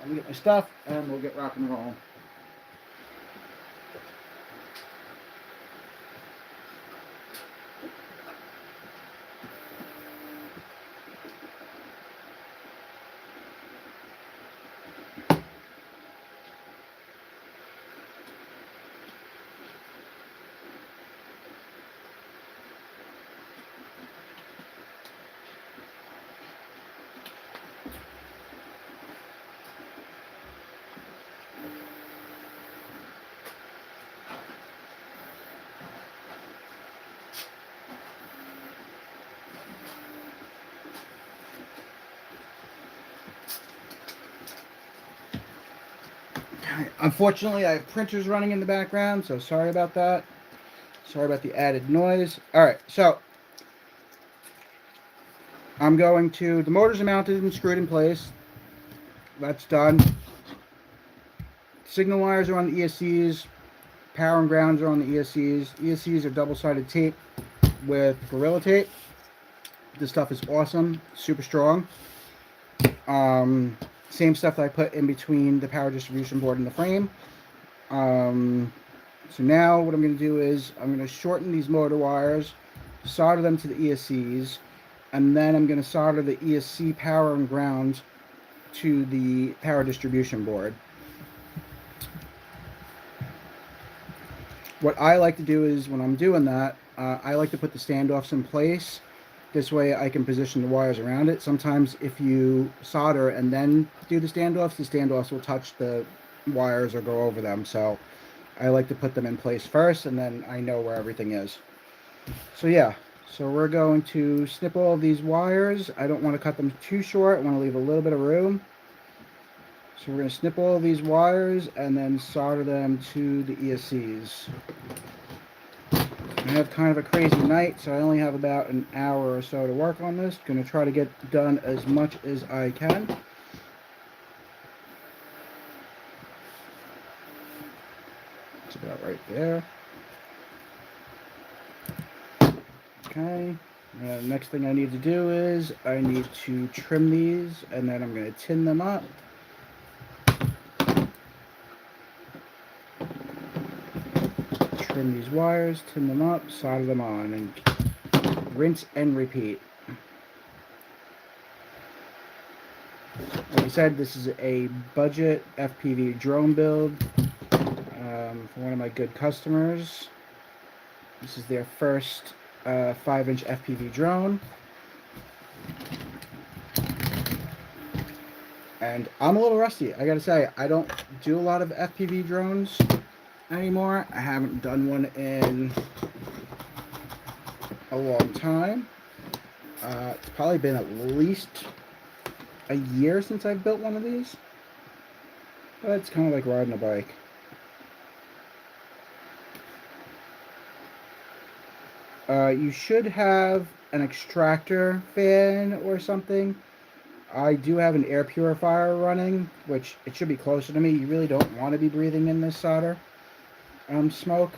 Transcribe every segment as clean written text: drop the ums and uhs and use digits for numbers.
Let me get my stuff, and we'll get rock and rolling. Unfortunately, I have printers running in the background, so sorry about that. Sorry about the added noise. Alright, so the motors are mounted and screwed in place. That's done. Signal wires are on the ESCs. Power and grounds are on the ESCs. ESCs are double-sided tape with Gorilla Tape. This stuff is awesome, super strong. Same stuff that I put in between the power distribution board and the frame. So now what I'm going to do is I'm going to shorten these motor wires, solder them to the ESCs, and then I'm going to solder the ESC power and ground to the power distribution board. What I like to do is when I'm doing that, I like to put the standoffs in place. This way I can position the wires around it. Sometimes if you solder and then do the standoffs will touch the wires or go over them. So I like to put them in place first, and then I know where everything is. So yeah, so we're going to snip all of these wires. I don't want to cut them too short. I want to leave a little bit of room. So we're going to snip all of these wires and then solder them to the ESCs. I have kind of a crazy night, so I only have about an hour or so to work on this. Going to try to get done as much as I can. It's about right there. Okay. Next thing I need to do is I need to trim these, and then I'm going to tin them up. Trim these wires, tin them up, solder them on, and rinse and repeat. Like I said, this is a budget FPV drone build for one of my good customers. This is their first 5-inch FPV drone. And I'm a little rusty. I gotta say, I don't do a lot of FPV drones anymore. I haven't done one in a long time. It's probably been at least a year since I've built one of these. But it's kind of like riding a bike. You should have an extractor fan or something. I do have an air purifier running, which it should be closer to me. You really don't want to be breathing in this solder smoke.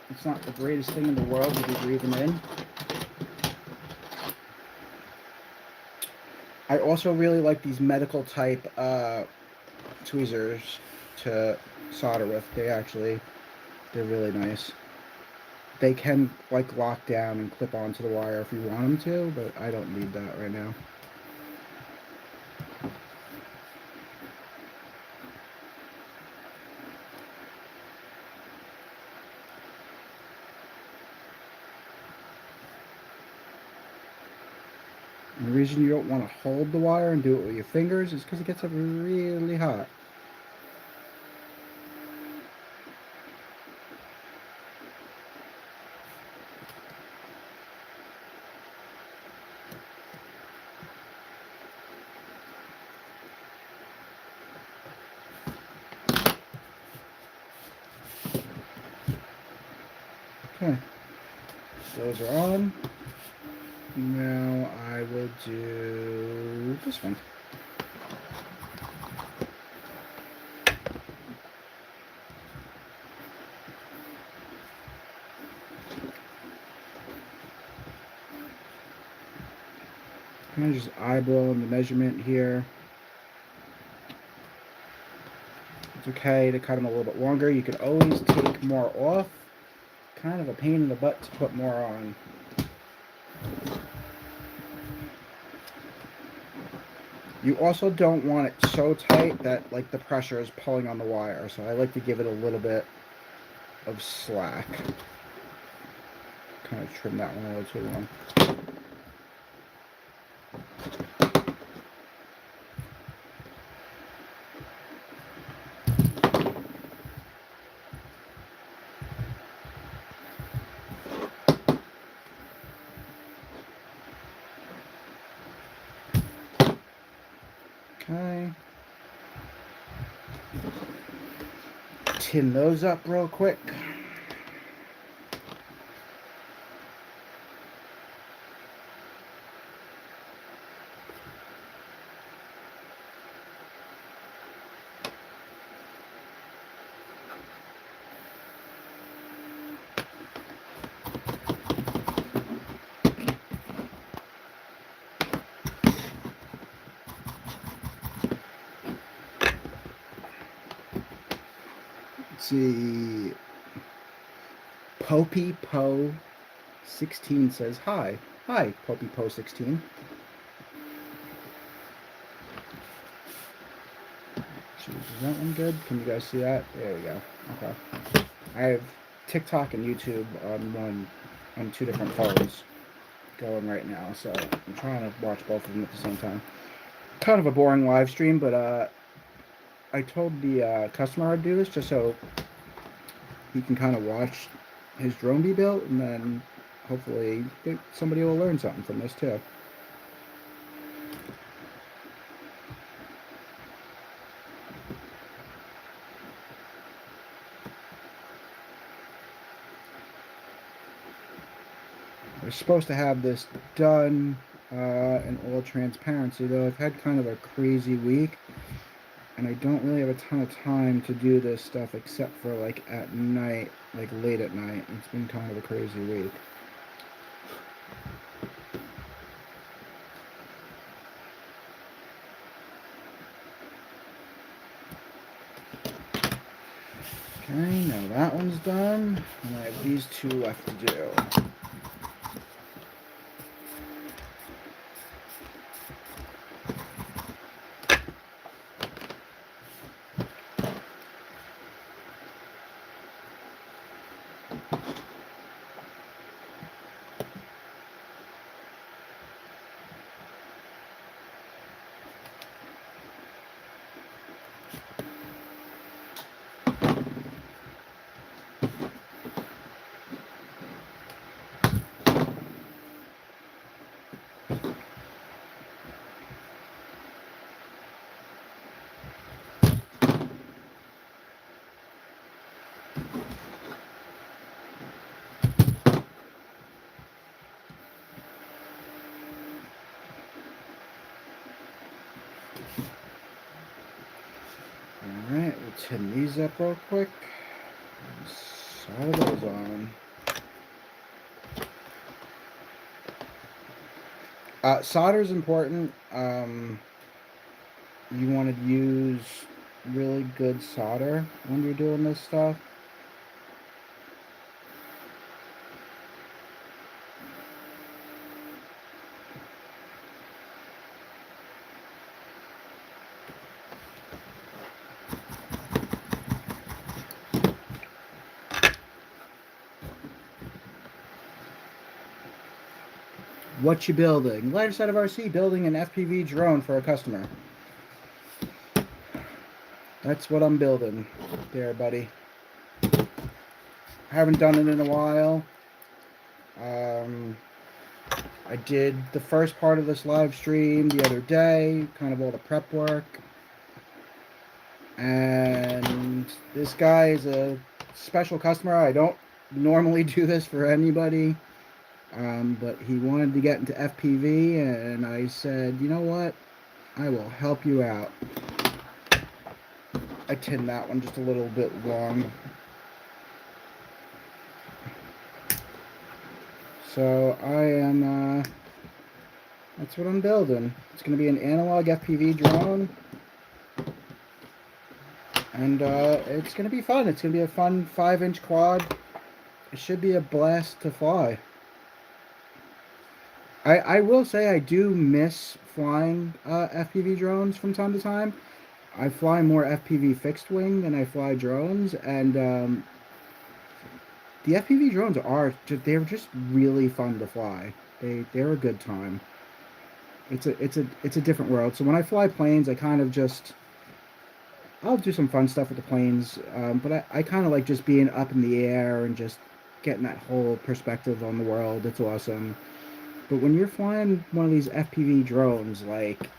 It's not the greatest thing in the world to be breathing in. I also really like these medical type tweezers to solder with. They're really nice. They can like lock down and clip onto the wire if you want them to, but I don't need that right now. And the reason you don't want to hold the wire and do it with your fingers is because it gets up really hot. Okay, those are on. Now I will do this one. Kind of just eyeballing the measurement here. It's okay to cut them a little bit longer. You can always take more off. Kind of a pain in the butt to put more on. You also don't want it so tight that like the pressure is pulling on the wire. So I like to give it a little bit of slack. Kind of trim that one a little too long. Okay. Tin those up real quick. Let's see. Popey Po 16 says hi. Hi, Popey Po 16. Is that one good? Can you guys see that? There we go. Okay. I have TikTok and YouTube on two different phones going right now, so I'm trying to watch both of them at the same time. Kind of a boring live stream, but I told the customer I'd do this just so he can kind of watch his drone be built, and then hopefully somebody will learn something from this too. I was supposed to have this done in all transparency, though I've had kind of a crazy week, and I don't really have a ton of time to do this stuff except for like at night, like late at night. It's been kind of a crazy week. Okay, now that one's done, and I have these two left to do. Alright, we'll tin these up real quick. Solder those on. Solder is important. You want to use really good solder when you're doing this stuff. What you building? Lighter side of RC, building an FPV drone for a customer. That's what I'm building there, buddy. I haven't done it in a while. I did the first part of this live stream the other day, kind of all the prep work. And this guy is a special customer. I don't normally do this for anybody. But he wanted to get into FPV, and I said, you know what? I will help you out. I tinned that one just a little bit long. So I am, that's what I'm building. It's going to be an analog FPV drone. And it's going to be fun. It's going to be a fun 5-inch quad. It should be a blast to fly. I will say I do miss flying FPV drones from time to time. I fly more FPV fixed wing than I fly drones, and the FPV drones they're just really fun to fly. They're a good time. It's a different world. So when I fly planes, I kind of just I'll do some fun stuff with the planes, but I kind of like just being up in the air and just getting that whole perspective on the world. It's awesome. But when you're flying one of these FPV drones, like,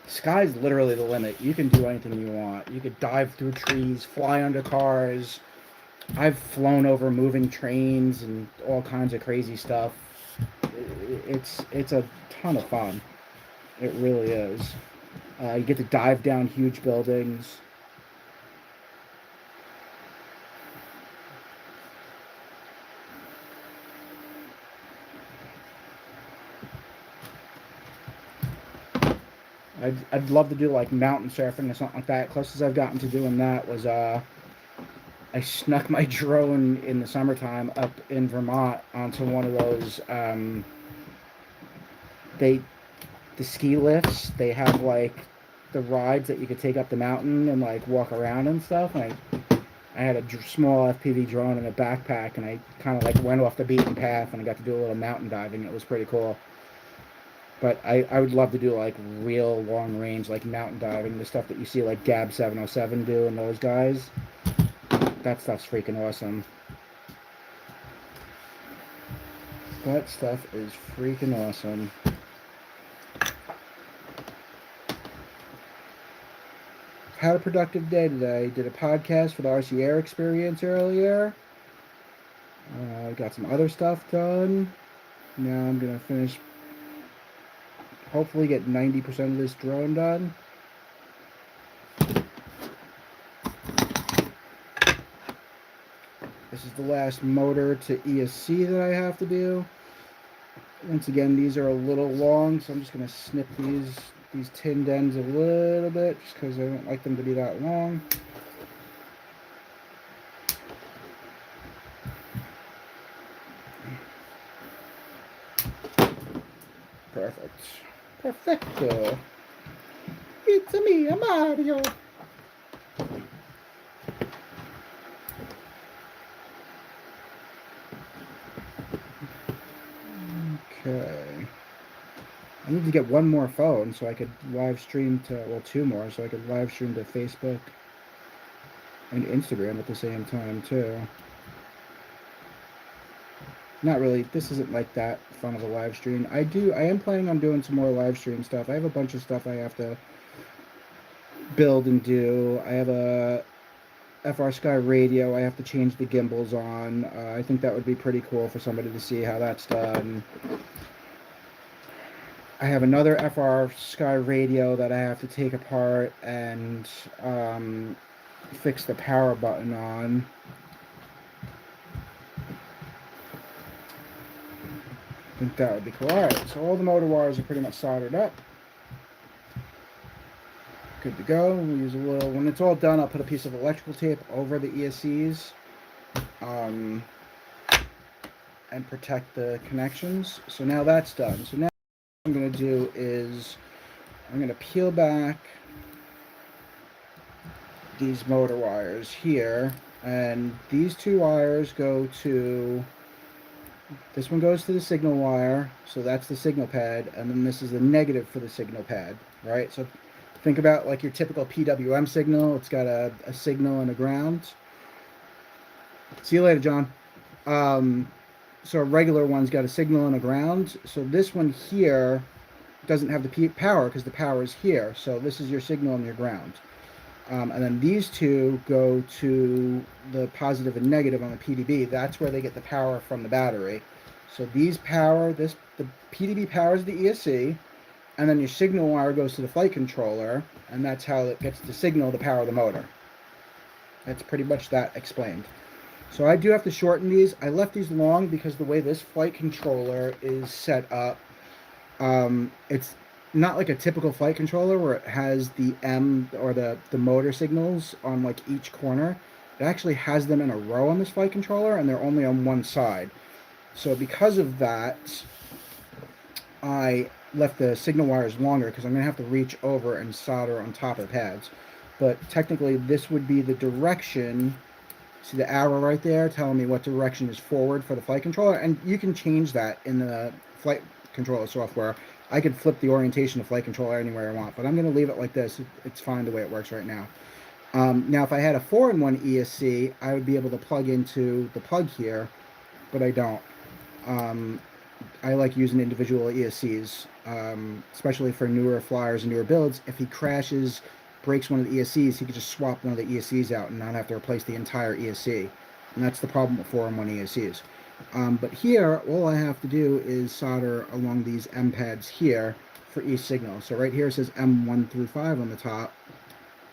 sky's literally the limit. You can do anything you want. You could dive through trees, fly under cars. I've flown over moving trains and all kinds of crazy stuff. It's a ton of fun. It really is. You get to dive down huge buildings. I'd love to do like mountain surfing or something like that. Closest I've gotten to doing that was I snuck my drone in the summertime up in Vermont onto one of those they the ski lifts. They have like the rides that you could take up the mountain and like walk around and stuff. And I had a small FPV drone in a backpack, and I kind of like went off the beaten path, and I got to do a little mountain diving. It was pretty cool. But I would love to do like real long range, like mountain diving, the stuff that you see like Gab 707 do and those guys. That stuff's freaking awesome. That stuff is freaking awesome. Had a productive day today. Did a podcast for the RC Air Experience earlier. Got some other stuff done. Now I'm going to finish, hopefully get 90% of this drone done. This is the last motor to ESC that I have to do. Once again, these are a little long, so I'm just going to snip these tinned ends a little bit, just because I don't like them to be that long. Perfect. Perfecto. It's me, Mario. Okay. I need to get one more phone so I could live stream to, well, two more, so I could live stream to Facebook and Instagram at the same time, too. Not really, this isn't like that fun of a live stream. I am planning on doing some more live stream stuff. I have a bunch of stuff I have to build and do. I have a FR Sky radio I have to change the gimbals on. I think that would be pretty cool for somebody to see how that's done. I have another FR Sky radio that I have to take apart and fix the power button on. I think that would be cool. Alright, so all the motor wires are pretty much soldered up. Good to go. We'll use a little, when it's all done, I'll put a piece of electrical tape over the ESCs and protect the connections. So now that's done. So now what I'm going to do is I'm going to peel back these motor wires here, and these two wires go to, this one goes to the signal wire, so that's the signal pad, and then this is the negative for the signal pad, right? So think about like your typical PWM signal. It's got a signal and a ground. See you later, John. So a regular one's got a signal and a ground. So this one here doesn't have the power because the power is here. So this is your signal and your ground. And then these two go to the positive and negative on the PDB. That's where they get the power from the battery. So these power, the PDB powers the ESC, and then your signal wire goes to the flight controller, and that's how it gets the signal to power the motor. That's pretty much that explained. So I do have to shorten these. I left these long because the way this flight controller is set up, not like a typical flight controller where it has the M or the motor signals on like each corner. It actually has them in a row on this flight controller, and they're only on one side. So because of that, I left the signal wires longer because I'm going to have to reach over and solder on top of the pads. But technically, this would be the direction. See the arrow right there telling me what direction is forward for the flight controller, and you can change that in the flight controller software. I could flip the orientation of flight controller anywhere I want, but I'm going to leave it like this. It's fine the way it works right now. Now, if I had a 4-in-1 ESC, I would be able to plug into the plug here, but I don't. Um, I like using individual ESCs, especially for newer flyers and newer builds. If he crashes, breaks one of the ESCs, he could just swap one of the ESCs out and not have to replace the entire ESC. And that's the problem with 4-in-1 ESCs. But here, all I have to do is solder along these M pads here for each signal. So right here it says M1 through 5 on the top.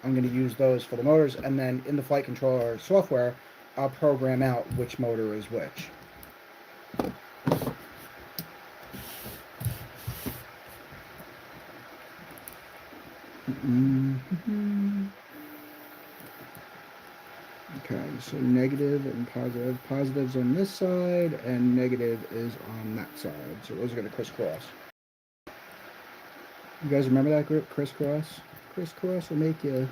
I'm going to use those for the motors, and then in the flight controller software, I'll program out which motor is which. Mm-hmm. Okay, so negative and positive. Positive's on this side, and negative is on that side. So those are going to crisscross. You guys remember that group? Crisscross? Crisscross will make you